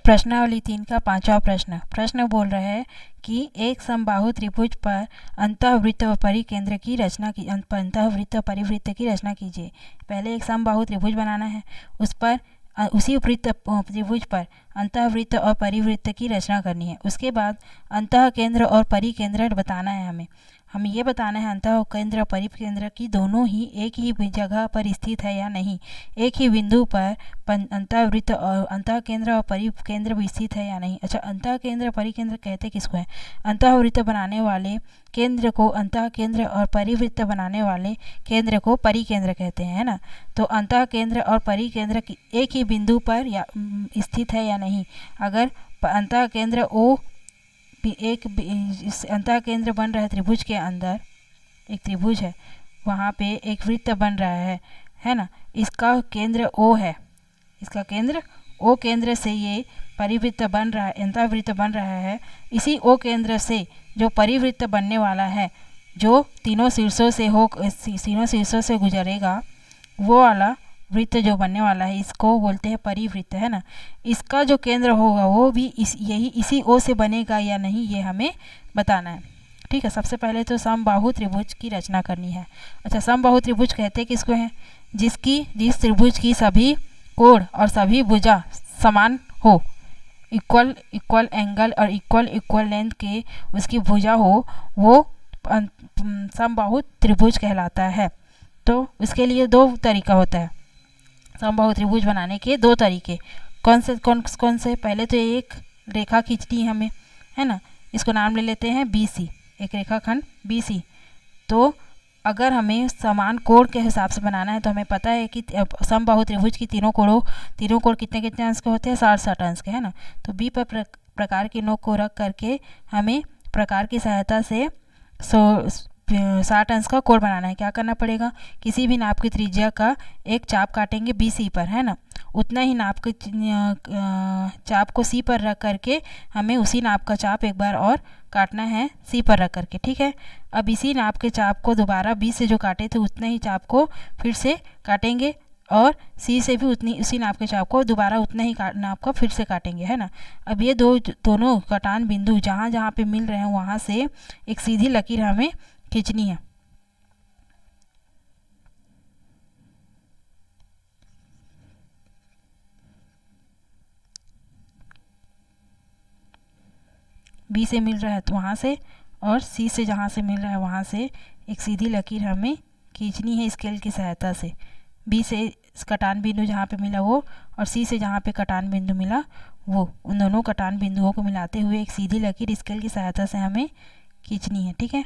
प्रश्नावली 3 का 5वां प्रश्न बोल रहा है कि एक समबाहु त्रिभुज पर अंतःवृत्त व परिकेंद्र की रचना की अंतःवृत्त व परिवृत्त की रचना कीजिए। पहले एक समबाहु त्रिभुज बनाना है, उस पर उसी वृत्त त्रिभुज पर अंतःवृत्त और परिवृत्त की रचना करनी है। उसके बाद अंतः केंद्र और परिकेंद्र बताना है। हमें ये बताना है अंतः केंद्र और परिकेंद्र की दोनों ही एक ही जगह पर स्थित है या नहीं, एक ही बिंदु पर अंतःवृत्त और अंतः केंद्र और परिकेंद्र भी स्थित है या नहीं। अच्छा, अंतः केंद्र परिकेंद्र कहते किसको है? अंतःवृत्त बनाने वाले केंद्र को अंतः केंद्र और परिवृत्त बनाने वाले केंद्र को परिकेंद्र कहते हैं, है ना। तो अंतः केंद्र और परिकेंद्र एक ही बिंदु पर या स्थित है या नहीं। अगर अंतः केंद्र O एक अंतः केंद्र बन रहा है त्रिभुज के अंदर, एक त्रिभुज है, वहाँ पे एक वृत्त बन रहा है ना। इसका केंद्र O है, इसका केंद्र O केंद्र से ये परिवृत्त बन रहा है, अंतःवृत्त बन रहा है। इसी O केंद्र से जो परिवृत्त बनने वाला है, जो तीनों शीर्षों से गुजरेगा, वो वाला वृत्त जो बनने वाला है, इसको बोलते हैं परिवृत्त, है ना। इसका जो केंद्र होगा वो भी इसी O से बनेगा या नहीं, ये हमें बताना है। ठीक है, सबसे पहले तो समबाहु त्रिभुज की रचना करनी है। अच्छा, समबाहु त्रिभुज कहते किसको हैं? जिस त्रिभुज की सभी कोण और सभी भुजा समान हो, इक्वल एंगल और इक्वल लेंथ के उसकी भुजा हो, वो समबाहु त्रिभुज कहलाता है। तो इसके लिए दो तरीका होता है समबाहु त्रिभुज बनाने के, दो तरीके। कौन से? पहले तो एक रेखा खींचनी है हमें, है ना। इसको नाम ले लेते हैं BC, एक रेखाखंड BC। तो अगर हमें समान कोण के हिसाब से बनाना है तो हमें पता है कि समबाहु त्रिभुज की तीनों कोण कितने अंश के होते हैं? 60 अंश के, है ना। तो B पर प्रकार की नोक को रख करके हमें प्रकार की सहायता से 60 अंश का कोण बनाना है। क्या करना पड़ेगा? किसी भी नाप की त्रिज्या का एक चाप काटेंगे BC पर, है ना। उतना ही नाप के चाप को C पर रख करके हमें उसी नाप का चाप एक बार और काटना है C पर रख करके। ठीक है, अब इसी नाप के चाप को दोबारा B से जो काटे थे उतने ही चाप को फिर से काटेंगे और C से भी उसी नाप के चाप को दोबारा उतना ही नाप का फिर से काटेंगे, है ना। अब ये दोनों कटान बिंदु जहाँ जहाँ पे मिल रहे हैं वहाँ से एक सीधी लकीर हमें खींचनी है। B से मिल रहा है तो वहाँ से, और C से जहाँ से मिल रहा है वहाँ से एक सीधी लकीर हमें खींचनी है स्केल की सहायता से। B से कटान बिंदु जहाँ पे मिला वो, और C से जहाँ पे कटान बिंदु मिला वो, उन दोनों कटान बिंदुओं को मिलाते हुए एक सीधी लकीर स्केल की सहायता से हमें खींचनी है। ठीक है,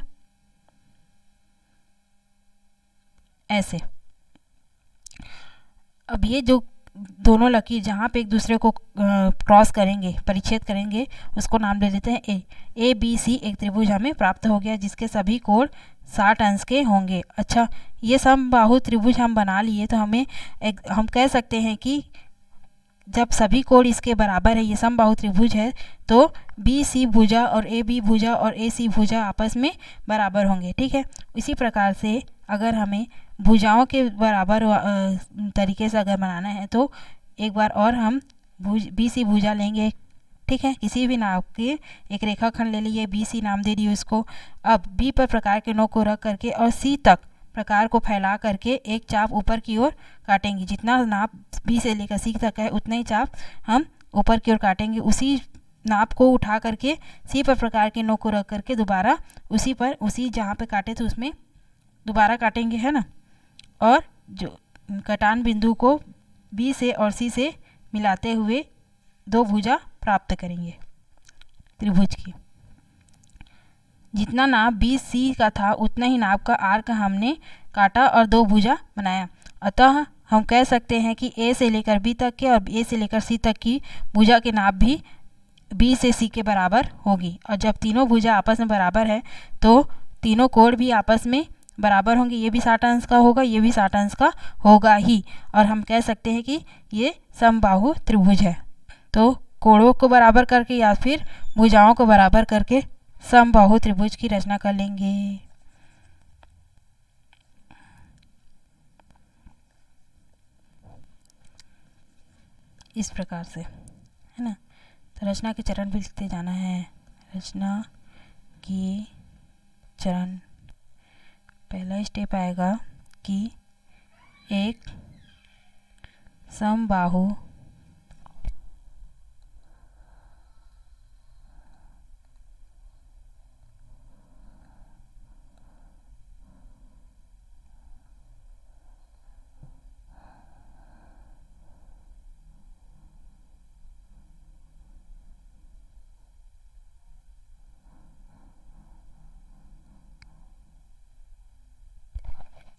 ऐसे। अब ये जो दोनों लकीर जहाँ पे एक दूसरे को क्रॉस करेंगे, परिच्छेद करेंगे, उसको नाम दे देते हैं ABC। एक त्रिभुज हमें प्राप्त हो गया जिसके सभी कोण 60 अंश के होंगे। अच्छा, ये समबाहु त्रिभुज हम बना लिए तो हम कह सकते हैं कि जब सभी कोण इसके बराबर है, ये समबाहु त्रिभुज है, तो BC भुजा और AB भुजा और AC भुजा आपस में बराबर होंगे। ठीक है, इसी प्रकार से अगर हमें भुजाओं के बराबर तरीके से अगर बनाना है तो एक बार और हम BC भुजा लेंगे। ठीक है, किसी भी नाप के एक रेखाखंड ले लिए, BC नाम दे दिए उसको। अब B पर प्रकार के नोक को रख करके और C तक प्रकार को फैला करके एक चाप ऊपर की ओर काटेंगे। जितना नाप B से लेकर C तक है उतना ही चाप हम ऊपर की ओर काटेंगे। उसी नाप को उठा करके C पर प्रकार के नोक को रख करके दोबारा उसी जहाँ पे काटे थे उसमें दोबारा काटेंगे, है ना। और जो कटान बिंदु को B से और C से मिलाते हुए दो भुजा प्राप्त करेंगे त्रिभुज की। जितना नाप BC का था उतना ही नाप का आर्क हमने काटा और दो भुजा बनाया। अतः हम कह सकते हैं कि A से लेकर B तक के और A से लेकर C तक की भुजा के नाप भी B से C के बराबर होगी। और जब तीनों भुजा आपस में बराबर है तो तीनों कोण भी आपस में बराबर होंगे। ये भी 60 अंश का होगा, ये भी 60 अंश का होगा ही, और हम कह सकते हैं कि ये समबाहु त्रिभुज है। तो कोणों को बराबर करके या फिर भुजाओं को बराबर करके समबाहु त्रिभुज की रचना कर लेंगे। इस प्रकार से, है ना। तो रचना के चरण भी लिखते जाना है। रचना के चरण, पहला स्टेप आएगा कि एक समबाहु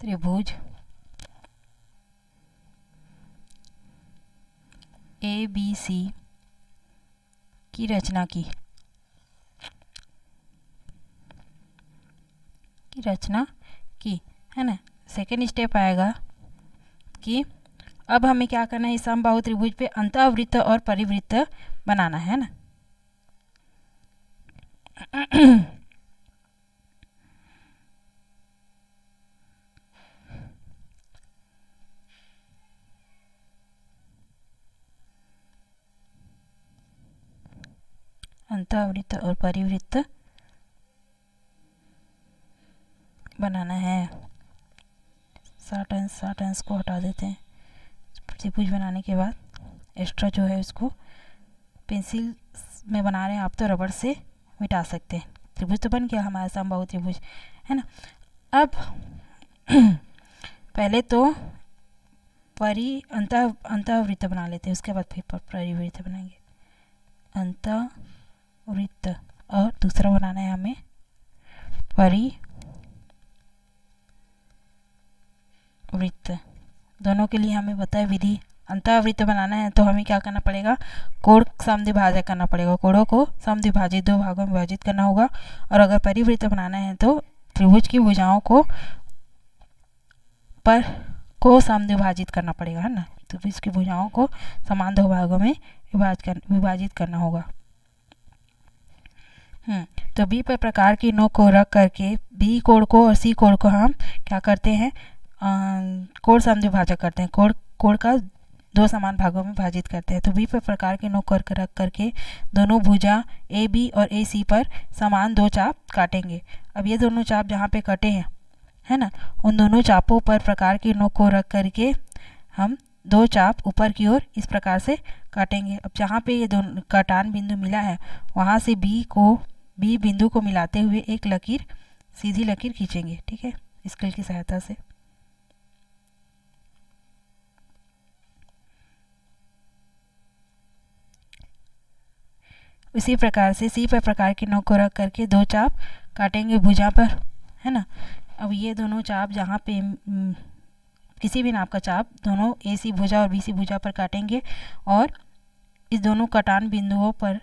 त्रिभुज ABC की रचना की है ना। सेकेंड स्टेप आएगा कि अब हमें क्या करना है, इस समबाहु त्रिभुज पे अंतःवृत्त और परिवृत्त बनाना है ना। अंतःवृत्त और परिवृत्त बनाना है। शॉर्ट आंसर को हटा देते हैं। त्रिभुज बनाने के बाद एक्स्ट्रा जो है उसको पेंसिल में बना रहे हैं आप, तो रबड़ से मिटा सकते हैं। त्रिभुज तो बन गया हमारा समबाहु त्रिभुज, है ना। अब पहले तो अंतःवृत्त बना लेते हैं, उसके बाद फिर परिवृत्त बनाएंगे। अंतःवृत्त और दूसरा बनाना है हमें परिवृत्त। दोनों के लिए हमें बताए विधि। अंतःवृत्त बनाना है तो हमें क्या करना पड़ेगा, कोण समद्विभाजक करना पड़ेगा। कोणों को समद्विभाजित दो भागों में विभाजित करना होगा। और अगर परिवृत्त बनाना है तो त्रिभुज की भुजाओं को समद्विभाजित करना पड़ेगा, है ना। तो इसकी भुजाओं को समान दो भागों में विभाजित करना होगा। तो बी पर प्रकार की नोक को रख करके बी कोण को और सी कोण को हम क्या करते हैं, कोण समद्विभाजक करते हैं। कोण का दो समान भागों में विभाजित करते हैं। तो बी पर प्रकार की नोक को रख करके दोनों भुजा ए बी और ए सी पर समान दो चाप काटेंगे। अब ये दोनों चाप जहाँ पे कटे हैं, है ना, उन दोनों चापों पर प्रकार की नोक को रख करके हम दो चाप ऊपर की ओर इस प्रकार से काटेंगे। अब जहाँ पे ये दोनों कटान बिंदु मिला है वहाँ से बी बिंदु को मिलाते हुए एक लकीर, सीधी लकीर खींचेंगे, ठीक है, स्केल की सहायता से। उसी प्रकार से सी पर प्रकार की नोक को रख करके दो चाप काटेंगे भुजा पर, है ना। अब ये दोनों चाप जहाँ पे किसी भी नाप का चाप दोनों ए सी भुजा और बी सी भुजा पर काटेंगे और इस दोनों कटान बिंदुओं पर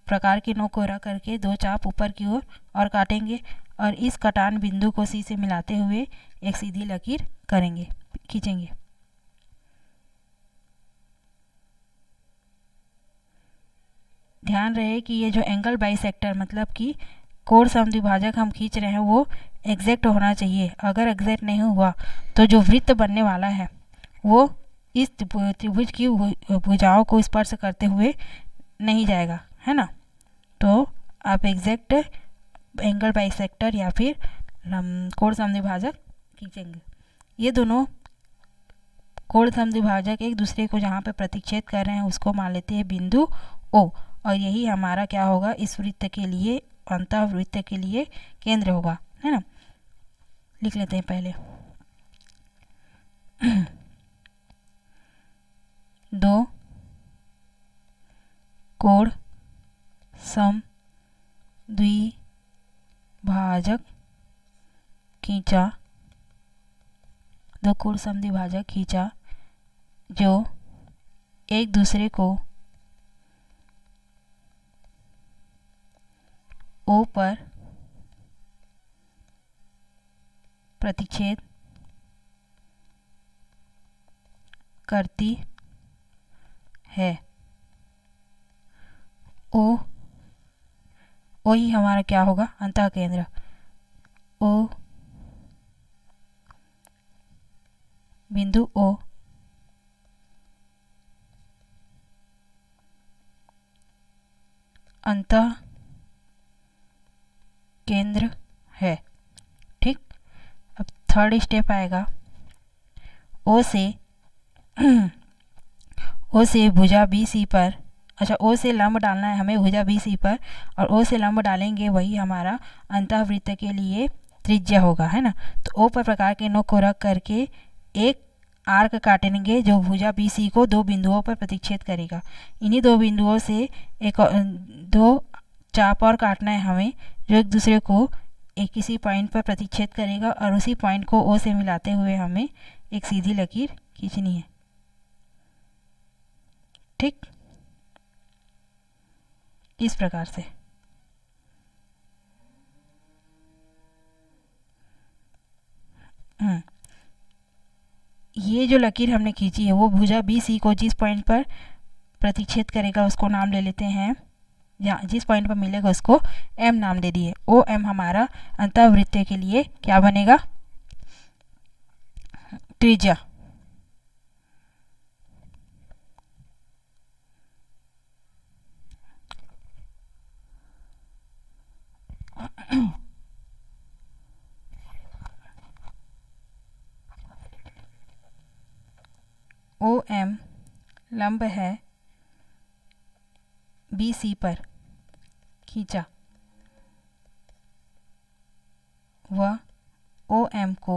प्रकार की नोक को रख करके दो चाप ऊपर की ओर और काटेंगे और इस कटान बिंदु को सी से मिलाते हुए एक सीधी लकीर खींचेंगे। ध्यान रहे कि ये जो एंगल बाइसेक्टर मतलब कि कोण समद्विभाजक हम खींच रहे हैं वो एग्जैक्ट होना चाहिए। अगर एग्जैक्ट नहीं हुआ तो जो वृत्त बनने वाला है वो इस त्रिभुज की भुजाओं को स्पर्श करते हुए नहीं जाएगा, है ना। तो आप एग्जैक्ट एंगल बाइसेक्टर या फिर कोण समद्विभाजक खींचेंगे। ये दोनों कोण समद्विभाजक एक दूसरे को जहाँ पे प्रतिच्छेद कर रहे हैं उसको मान लेते हैं बिंदु ओ, और यही हमारा क्या होगा, इस वृत्त के लिए, अंतःवृत्त के लिए केंद्र होगा, है ना। लिख लेते हैं पहले। दो कोण समद्विभाजक खींचा, दो कोण समद्विभाजक खींचा जो एक दूसरे को ओ पर प्रतिच्छेद करती है। ओ ही हमारा क्या होगा, अंतः केंद्र। ओ बिंदु ओ अंतः केंद्र है। ठीक, अब थर्ड स्टेप आएगा, ओ से भुजा BC पर, अच्छा ओ से लंब डालना है हमें भुजा BC पर, और ओ से लंब डालेंगे वही हमारा अंतःवृत्त के लिए त्रिज्या होगा, है ना। तो ओ पर प्रकार के नोक को रख करके एक आर्क काटेंगे जो भुजा BC को दो बिंदुओं पर प्रतिच्छेद करेगा। इन्हीं दो बिंदुओं से एक दो चाप और काटना है हमें जो एक दूसरे को एक किसी पॉइंट पर प्रतिच्छेद करेगा, और उसी पॉइंट को ओ से मिलाते हुए हमें एक सीधी लकीर खींचनी है। ठीक, इस प्रकार से ये जो लकीर हमने खींची है वो भुजा BC को जिस पॉइंट पर प्रतिच्छेद करेगा उसको नाम ले लेते हैं, या जिस पॉइंट पर मिलेगा उसको M नाम दे दिए। OM हमारा अंतःवृत्त के लिए क्या बनेगा, त्रिज्या। OM लंब है BC पर खींचा, वह OM को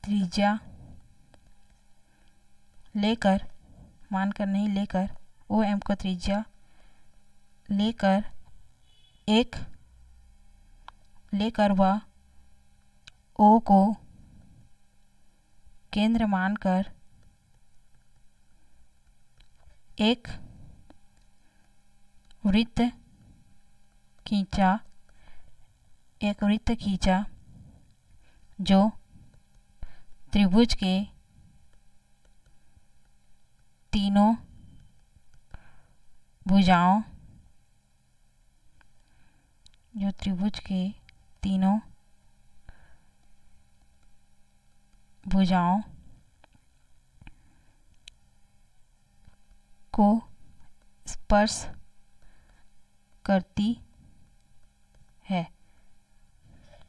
त्रिज्या लेकर, मानकर नहीं लेकर, OM को त्रिज्या लेकर वह O को केंद्र मानकर एक वृत्त खींचा जो त्रिभुज के तीनों भुजाओं को स्पर्श करती है।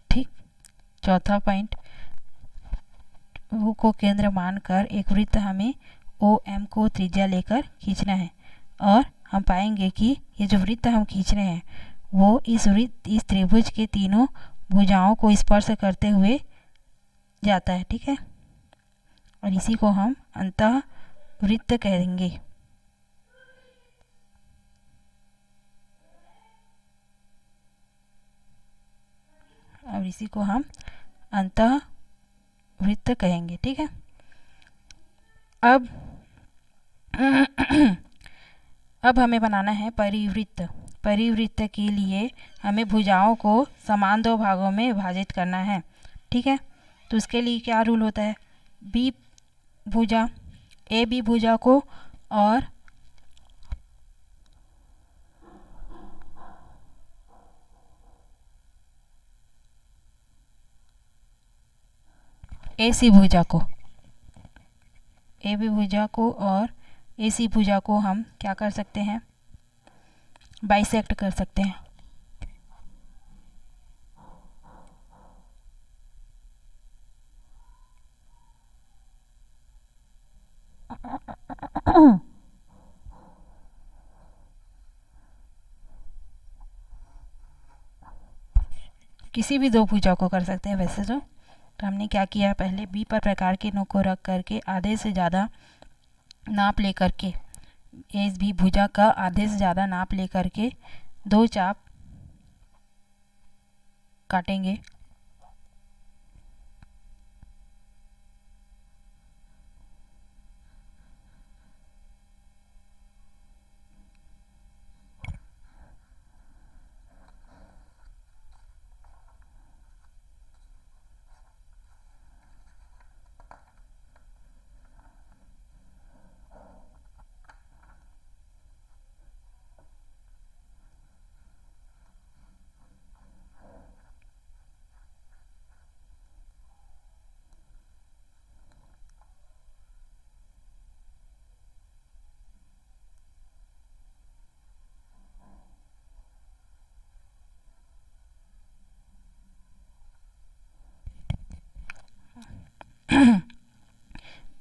ठीक, चौथा पॉइंट, वो को केंद्र मानकर एक वृत्त हमें OM को त्रिज्या लेकर खींचना है, और हम पाएंगे कि ये जो वृत्त हम खींच रहे हैं वो इस त्रिभुज के तीनों भुजाओं को स्पर्श करते हुए जाता है। ठीक है, और इसी को हम अंतःवृत्त कहेंगे। और इसी को हम अंतःवृत्त कहेंगे। ठीक है, अब अब हमें बनाना है परिवृत्त। परिवृत्त के लिए हमें भुजाओं को समान दो भागों में विभाजित करना है। ठीक है, तो उसके लिए क्या रूल होता है, B भुजा को और AC भुजा को और AC भुजा को हम क्या कर सकते हैं, बाइसेक्ट कर सकते हैं। किसी भी दो भुजा को कर सकते हैं वैसे तो हमने क्या किया, पहले B पर प्रकार के नोक को रख करके आधे से ज़्यादा नाप ले करके, इस भी भुजा का आधे से ज़्यादा नाप ले करके दो चाप काटेंगे।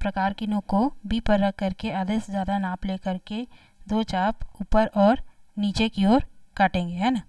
प्रकार की नोक को बी पर रख करके आधे से ज़्यादा नाप ले करके दो चाप ऊपर और नीचे की ओर काटेंगे, है ना।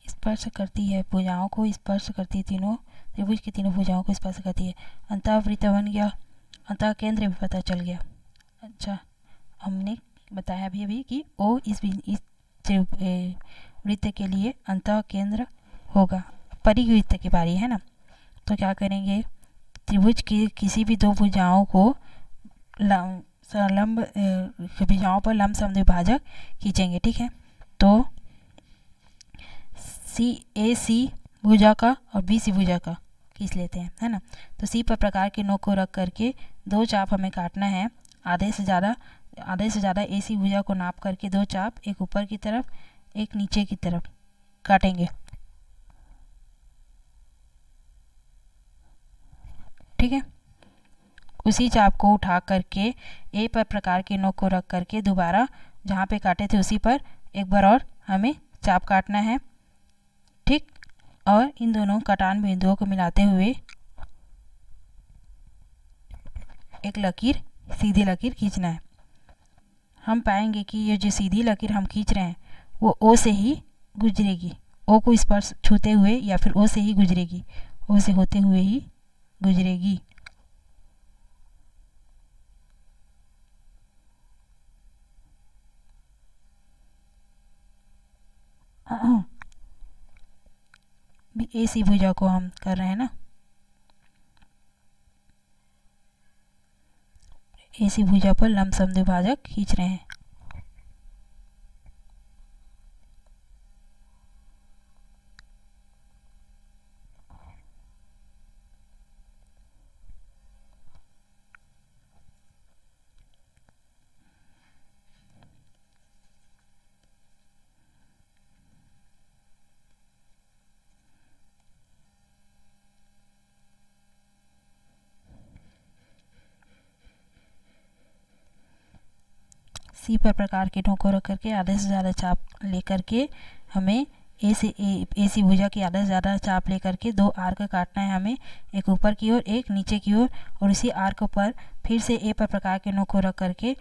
स्पर्श करती है, भुजाओं को स्पर्श करती है, तीनों त्रिभुज की तीनों भुजाओं को स्पर्श करती है। अंतःवृत्त बन गया, अंतः केंद्र भी पता चल गया। अच्छा, हमने बताया अभी कि ओ इस वृत्त के लिए अंतः केंद्र होगा। परिवृत्त की बारी है ना, तो क्या करेंगे, त्रिभुज की किसी भी दो भुजाओं को लंब भुजाओं पर लंब समद्विभाजक खींचेंगे, ठीक है। तो सी भुजा का और बी सी भुजा का खींच लेते हैं, है ना। तो सी पर प्रकार के नोक को रख करके दो चाप हमें काटना है, आधे से ज़्यादा ए सी भुजा को नाप करके दो चाप, एक ऊपर की तरफ एक नीचे की तरफ काटेंगे, ठीक है। उसी चाप को उठा करके ए पर प्रकार के नोक को रख करके दोबारा जहाँ पे काटे थे उसी पर एक बार और हमें चाप काटना है, ठीक। और इन दोनों कटान बिंदुओं को मिलाते हुए एक लकीर, सीधी लकीर खींचना है। हम पाएंगे कि ये जो सीधी लकीर हम खींच रहे हैं वो ओ से ही गुजरेगी, ओ को स्पर्श छूते हुए या फिर ओ से ही गुजरेगी, ओ से होते हुए ही गुजरेगी। ए सी भुजा को हम कर रहे हैं ना, ए सी भुजा पर लंब समद्विभाजक खींच रहे हैं। सी पर प्रकार के नोक को रख करके आधे से ज़्यादा चाप लेकर के हमें ए सी भुजा की आधे से ज़्यादा चाप लेकर के दो आर्क काटना है हमें, एक ऊपर की ओर एक नीचे की ओर, और उसी आर्क पर फिर से ए पर प्रकार के नोक को रख करके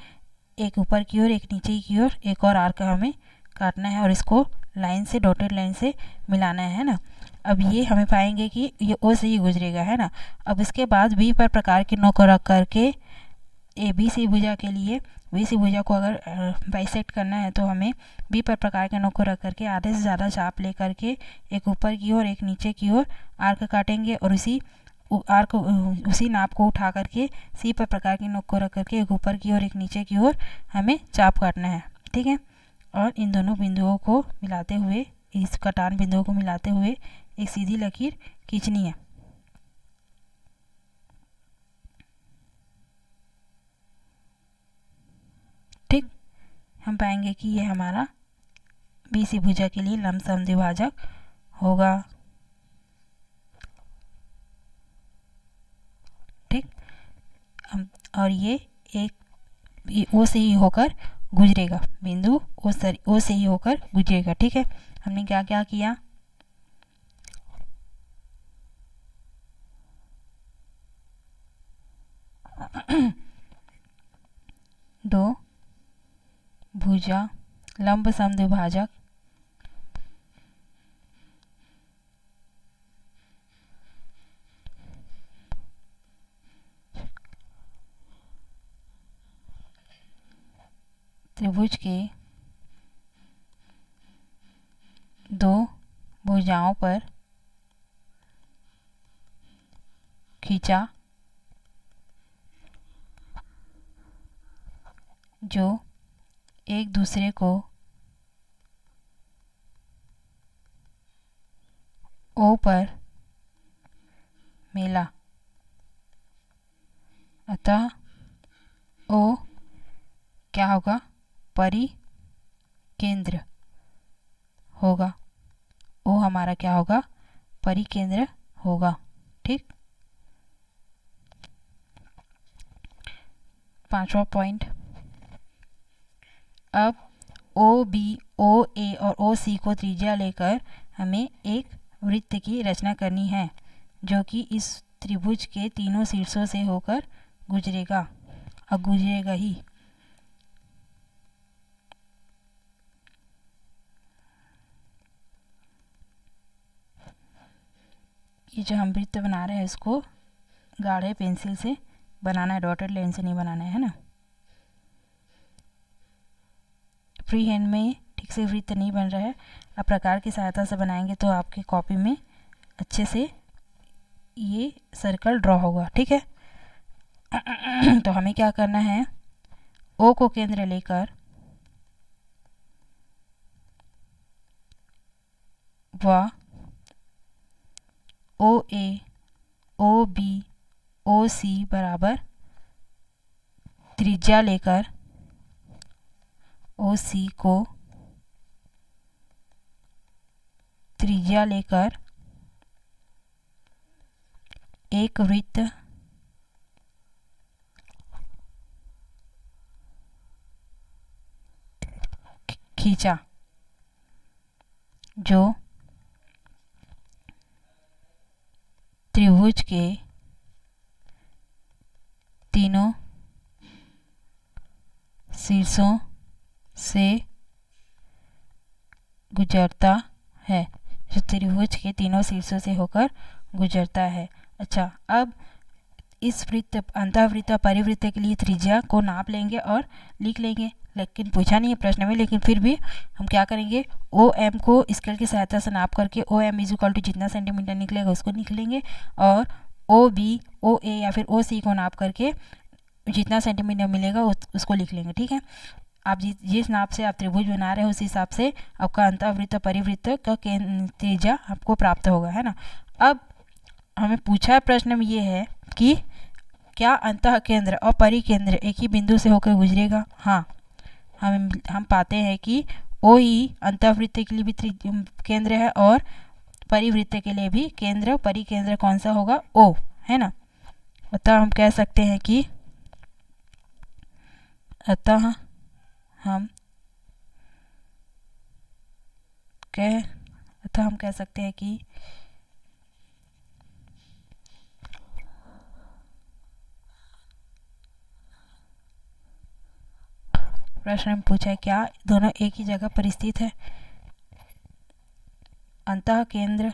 एक ऊपर की ओर एक नीचे की ओर एक और आर्क हमें काटना है और इसको लाइन से, डॉटेड लाइन से मिलाना है ना। अब ये हमें पाएंगे कि ये ओ से ही गुजरेगा, है ना। अब इसके बाद बी पर प्रकार के नोक को रख करके ए बी सी भुजा के लिए बी सी भुजा को अगर बाइसेक्ट करना है तो हमें बी पर प्रकार के नोक को रख करके आधे से ज़्यादा चाप ले करके एक ऊपर की ओर एक नीचे की ओर आर्क काटेंगे और उसी नाप को उठा करके सी पर प्रकार के नोक को रख करके एक ऊपर की ओर एक नीचे की ओर हमें चाप काटना है, ठीक है। और इन दोनों बिंदुओं को मिलाते हुए, इस कटान बिंदुओं को मिलाते हुए एक सीधी लकीर खींचनी है, ठीक। हम पाएंगे कि ये हमारा बी सी भुजा के लिए लंब समद्विभाजक होगा, ठीक। और ये एक ओ से ही होकर गुजरेगा, बिंदु ओ से ही होकर गुजरेगा, ठीक है। हमने क्या क्या किया, दो भुजा लंब समद्विभाजक त्रिभुज के दो भुजाओं पर खींचा जो एक दूसरे को ओ पर मिला, अतः ओ क्या होगा? परिकेंद्र होगा। ओ हमारा क्या होगा? परिकेंद्र होगा। ठीक। 5वां पॉइंट, अब ओ बी, ओ ए और ओ सी को त्रिज्या लेकर हमें एक वृत्त की रचना करनी है जो कि इस त्रिभुज के तीनों शीर्षों से होकर गुजरेगा और गुजरेगा ही। ये जो हम वृत्त बना रहे हैं इसको गाढ़े पेंसिल से बनाना है, डॉटेड लाइन से नहीं बनाना है ना। फ्री हैंड में ठीक से वृत्त नहीं बन रहा है, आप प्रकार की सहायता से बनाएंगे तो आपकी कॉपी में अच्छे से ये सर्कल ड्रॉ होगा। ठीक है। तो हमें क्या करना है, ओ को केंद्र लेकर व ओ ए, ओ बी, ओ सी बराबर त्रिज्या लेकर ओ सी को त्रिज्या लेकर एक वृत्त खींचा जो त्रिभुज के तीनों शीर्षों से गुजरता है, जो त्रिभुज के तीनों शीर्षों से होकर गुजरता है। अच्छा, अब इस वृत्त, अंतःवृत्त और परिवृत्त के लिए त्रिज्या को नाप लेंगे और लिख लेंगे, लेकिन पूछा नहीं है प्रश्न में, लेकिन फिर भी हम क्या करेंगे, ओ एम को स्केल की सहायता से नाप करके O M is equal to जितना सेंटीमीटर निकलेगा उसको लिख लेंगे और ओ बी, ओ ए या फिर ओ सी को नाप करके जितना सेंटीमीटर मिलेगा उसको लिख लेंगे। ठीक है। आप जिस नाप से आप त्रिभुज बना रहे हो उस हिसाब से आपका अंतःवृत्त परिवृत्त का त्रिज्या आपको प्राप्त होगा, है ना। अब हमें पूछा है प्रश्न में ये है कि क्या अंतः केंद्र और परिकेंद्र एक ही बिंदु से होकर गुजरेगा? हाँ, हम पाते हैं कि ओ ही अंतःवृत्त के लिए भी केंद्र है और परिवृत्त के लिए भी केंद्र, परिकेंद्र कौन सा होगा? ओ, है ना। अतः हम कह सकते हैं कि हम कह सकते हैं कि प्रश्न में पूछा है क्या दोनों एक ही जगह पर स्थित है? अंतः केंद्र,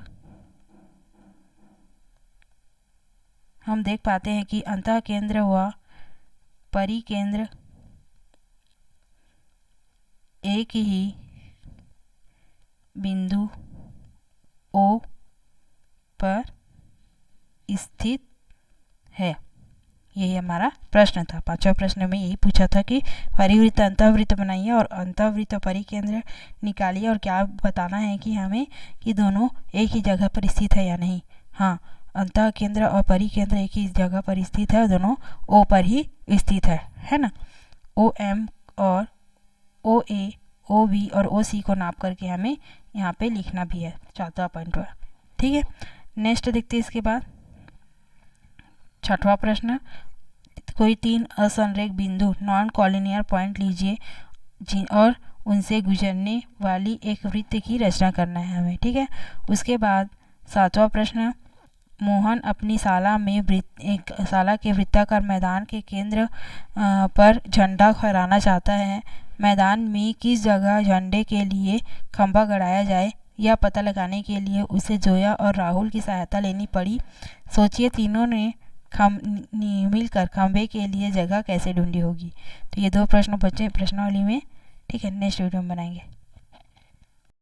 हम देख पाते हैं कि अंतः केंद्र व परिकेंद्र एक ही बिंदु ओ पर स्थित है। यही हमारा प्रश्न था। 5वां प्रश्न में यही पूछा था कि परिवृत्त अंतःवृत्त बनाइए और अंतःवृत्त परिकेंद्र निकालिए और क्या बताना है कि हमें कि दोनों एक ही जगह पर स्थित है या नहीं। हाँ, अंतः केंद्र और परिकेंद्र एक ही जगह पर स्थित है, दोनों ओ पर ही स्थित है ना। ओ एम और ओ ए, ओ बी और ओ सी को नाप करके हमें यहाँ पे लिखना भी है 4वां पॉइंट पर। ठीक है। नेक्स्ट देखते हैं इसके बाद 6वां प्रश्न, कोई 3 असंरेख बिंदु नॉन कॉलिनियर पॉइंट लीजिए और उनसे गुजरने वाली एक वृत्त की रचना करना है हमें। ठीक है। उसके बाद 7वां प्रश्न, मोहन अपनी शाला में शाला के वृत्ताकार मैदान के केंद्र पर झंडा फहराना चाहता है। मैदान में किस जगह झंडे के लिए खंभा गड़ाया जाए यह पता लगाने के लिए उसे जोया और राहुल की सहायता लेनी पड़ी। सोचिए तीनों ने मिलकर खंभे के लिए जगह कैसे ढूंढी होगी। तो ये 2 प्रश्न बचे प्रश्नावली में। ठीक है, नेक्स्ट वीडियो में बनाएंगे।